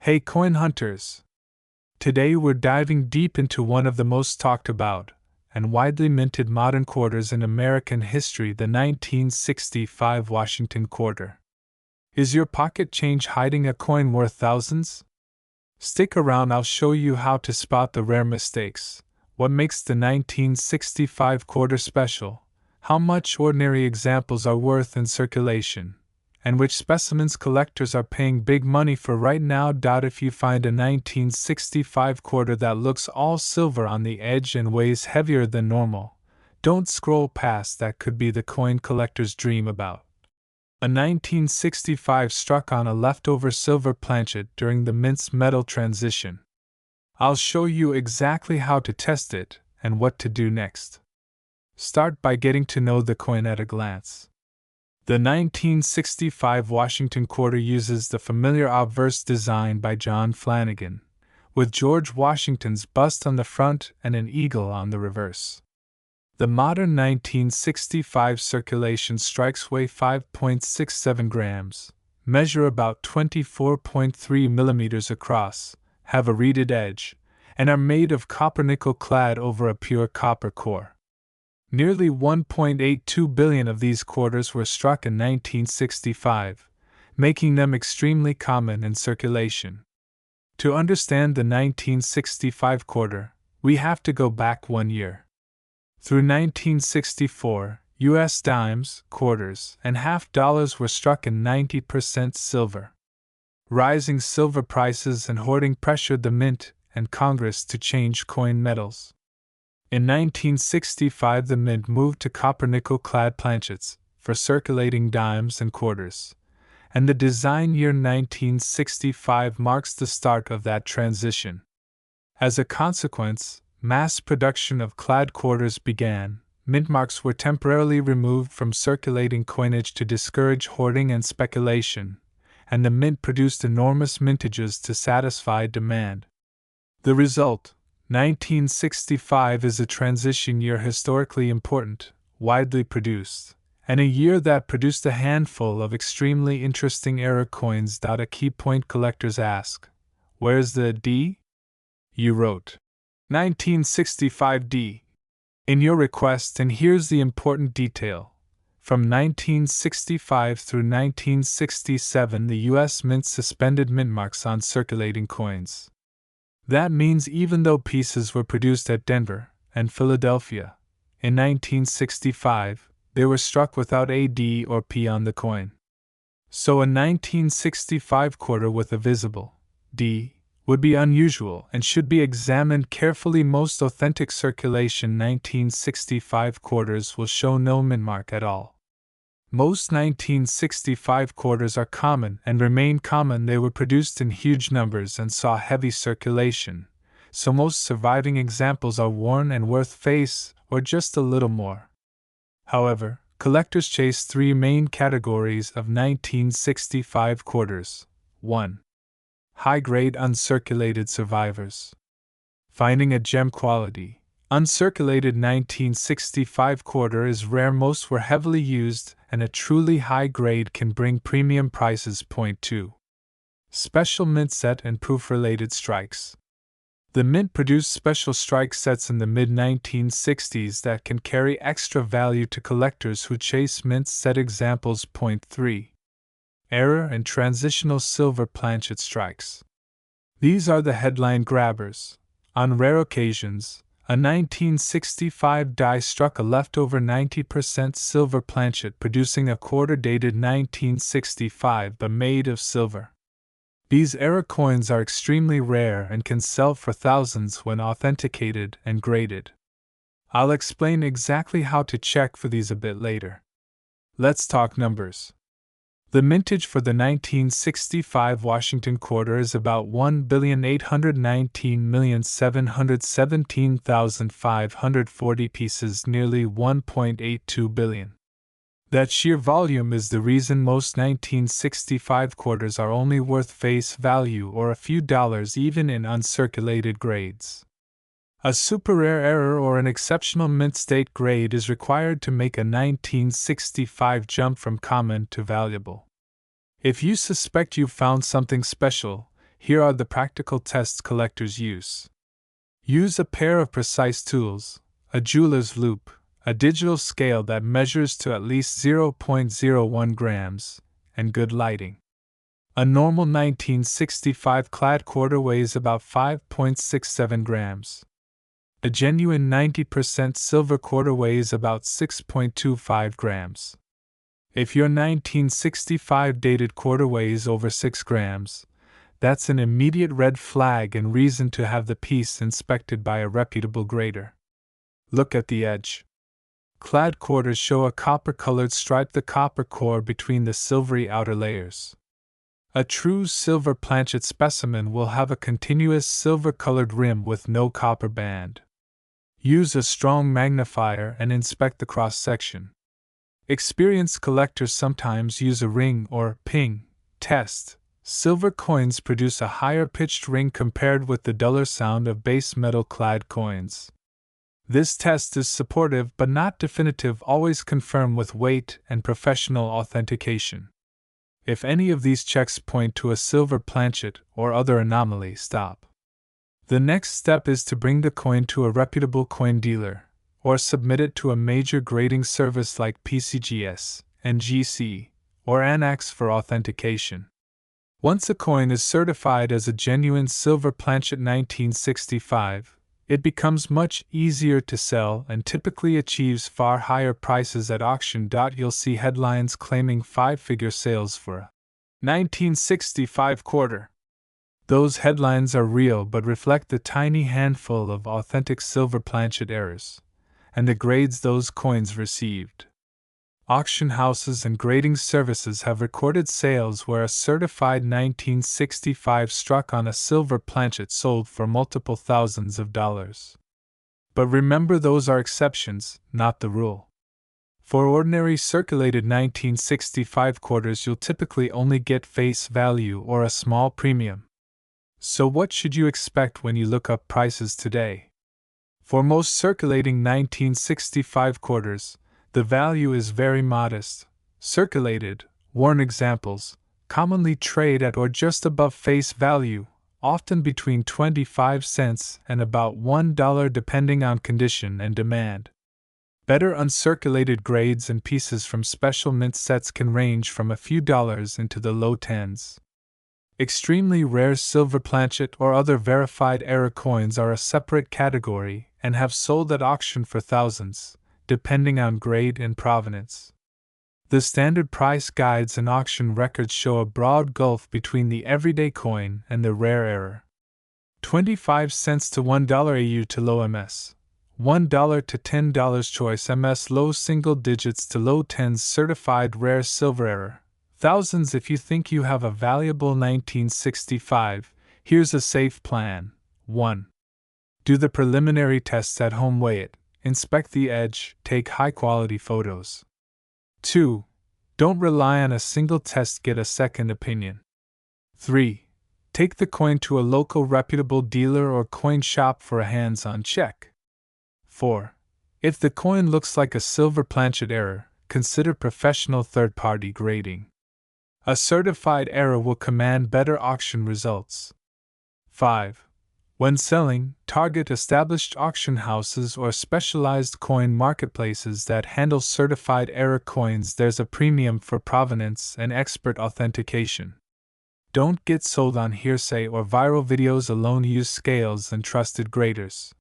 Hey coin hunters! Today we're diving deep into one of the most talked about and widely minted modern quarters in American history, the 1965 Washington quarter. Is your pocket change hiding a coin worth thousands? Stick around, I'll show you how to spot the rare mistakes, what makes the 1965 quarter special, how much ordinary examples are worth in circulation, and which specimens collectors are paying big money for right now. If you find a 1965 quarter that looks all silver on the edge and weighs heavier than normal, don't scroll past. That could be the coin collectors dream about. A 1965 struck on a leftover silver planchet during the mint's metal transition. I'll show you exactly how to test it and what to do next. Start by getting to know the coin at a glance. The 1965 Washington quarter uses the familiar obverse design by John Flanagan, with George Washington's bust on the front and an eagle on the reverse. The modern 1965 circulation strikes weigh 5.67 grams, measure about 24.3 millimeters across, have a reeded edge, and are made of copper nickel clad over a pure copper core. Nearly 1.82 billion of these quarters were struck in 1965, making them extremely common in circulation. To understand the 1965 quarter, we have to go back 1 year. Through 1964, U.S. dimes, quarters, and half dollars were struck in 90% silver. Rising silver prices and hoarding pressured the mint and Congress to change coin metals. In 1965, the mint moved to copper-nickel-clad planchets for circulating dimes and quarters, and the design year 1965 marks the start of that transition. As a consequence, mass production of clad quarters began. Mint marks were temporarily removed from circulating coinage to discourage hoarding and speculation, and the mint produced enormous mintages to satisfy demand. The result, 1965, is a transition year, historically important, widely produced, and a year that produced a handful of extremely interesting error coins. A key point collectors ask, where's the D? You wrote 1965D in your request, and here's the important detail. From 1965 through 1967, the U.S. Mint suspended mint marks on circulating coins. That means even though pieces were produced at Denver and Philadelphia in 1965, they were struck without a D or P on the coin. So a 1965 quarter with a visible D would be unusual and should be examined carefully. Most authentic circulation 1965 quarters will show no mint mark at all. Most 1965 quarters are common and remain common. They were produced in huge numbers and saw heavy circulation, so most surviving examples are worn and worth face or just a little more. However, collectors chase three main categories of 1965 quarters. 1. High-grade uncirculated survivors. Finding a gem quality, uncirculated 1965 quarter is rare. Most were heavily used, and a truly high grade can bring premium prices. 2. Special mint set and proof-related strikes. The mint produced special strike sets in the mid-1960s that can carry extra value to collectors who chase mint set examples. 3. Error and transitional silver planchet strikes. These are the headline grabbers. On rare occasions, a 1965 die struck a leftover 90% silver planchet, producing a quarter dated 1965 but made of silver. These error coins are extremely rare and can sell for thousands when authenticated and graded. I'll explain exactly how to check for these a bit later. Let's talk numbers. The mintage for the 1965 Washington quarter is about 1,819,717,540 pieces, nearly 1.82 billion. That sheer volume is the reason most 1965 quarters are only worth face value or a few dollars, even in uncirculated grades. A super rare error or an exceptional mint state grade is required to make a 1965 jump from common to valuable. If you suspect you've found something special, Here are the practical tests collectors use. Use a pair of precise tools, a jeweler's loupe, a digital scale that measures to at least 0.01 grams, and good lighting. A normal 1965 clad quarter weighs about 5.67 grams. A genuine 90% silver quarter weighs about 6.25 grams. If your 1965 dated quarter weighs over 6 grams, that's an immediate red flag and reason to have the piece inspected by a reputable grader. Look at the edge. Clad quarters show a copper-colored stripe, the copper core between the silvery outer layers. A true silver planchet specimen will have a continuous silver-colored rim with no copper band. Use a strong magnifier and inspect the cross-section. Experienced collectors sometimes use a ring or ping test. Silver coins produce a higher pitched ring compared with the duller sound of base metal clad coins. This test is supportive but not definitive, always confirm with weight and professional authentication. If any of these checks point to a silver planchet or other anomaly, stop. The next step is to bring the coin to a reputable coin dealer, or submit it to a major grading service like PCGS, NGC, or ANAX for authentication. Once a coin is certified as a genuine silver planchet 1965, it becomes much easier to sell and typically achieves far higher prices at auction. You'll see headlines claiming 5-figure sales for a 1965 quarter. Those headlines are real but reflect the tiny handful of authentic silver planchet errors, and the grades those coins received. Auction houses and grading services have recorded sales where a certified 1965 struck on a silver planchet sold for multiple thousands of dollars. But remember, those are exceptions, not the rule. For ordinary circulated 1965 quarters, you'll typically only get face value or a small premium. So what should you expect when you look up prices today? For most circulating 1965 quarters, the value is very modest. Circulated, worn examples commonly trade at or just above face value, often between 25 cents and about $1 depending on condition and demand. Better uncirculated grades and pieces from special mint sets can range from a few dollars into the low tens. Extremely rare silver planchet or other verified error coins are a separate category and have sold at auction for thousands, depending on grade and provenance. The standard price guides and auction records show a broad gulf between the everyday coin and the rare error. 25 cents to $1 AU to low MS. $1 to $10 choice MS, low single digits to low tens certified rare silver error. Thousands if you think you have a valuable 1965. Here's a safe plan. 1. Do the preliminary tests at home, weigh it, inspect the edge, take high-quality photos. 2. Don't rely on a single test, get a second opinion. 3. Take the coin to a local reputable dealer or coin shop for a hands-on check. 4. If the coin looks like a silver planchet error, consider professional third-party grading. A certified error will command better auction results. 5. When selling, target established auction houses or specialized coin marketplaces that handle certified error coins. There's a premium for provenance and expert authentication. Don't get sold on hearsay or viral videos alone. Use scales and trusted graders.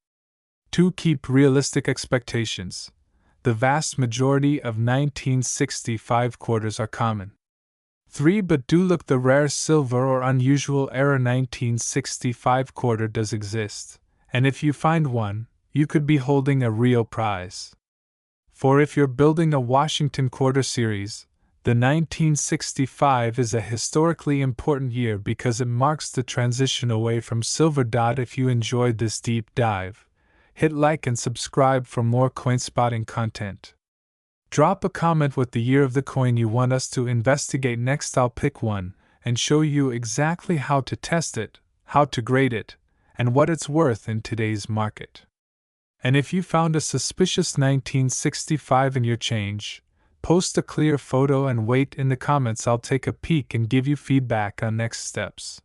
2. Keep realistic expectations. The vast majority of 1965 quarters are common. 3. But do look, the rare silver or unusual error 1965 quarter does exist, and if you find one, you could be holding a real prize. For if you're building a Washington quarter series, the 1965 is a historically important year because it marks the transition away from silver. If you enjoyed this deep dive, hit like and subscribe for more coin spotting content. Drop a comment with the year of the coin you want us to investigate next. I'll pick one and show you exactly how to test it, how to grade it, and what it's worth in today's market. And if you found a suspicious 1965 in your change, post a clear photo and wait in the comments. I'll take a peek and give you feedback on next steps.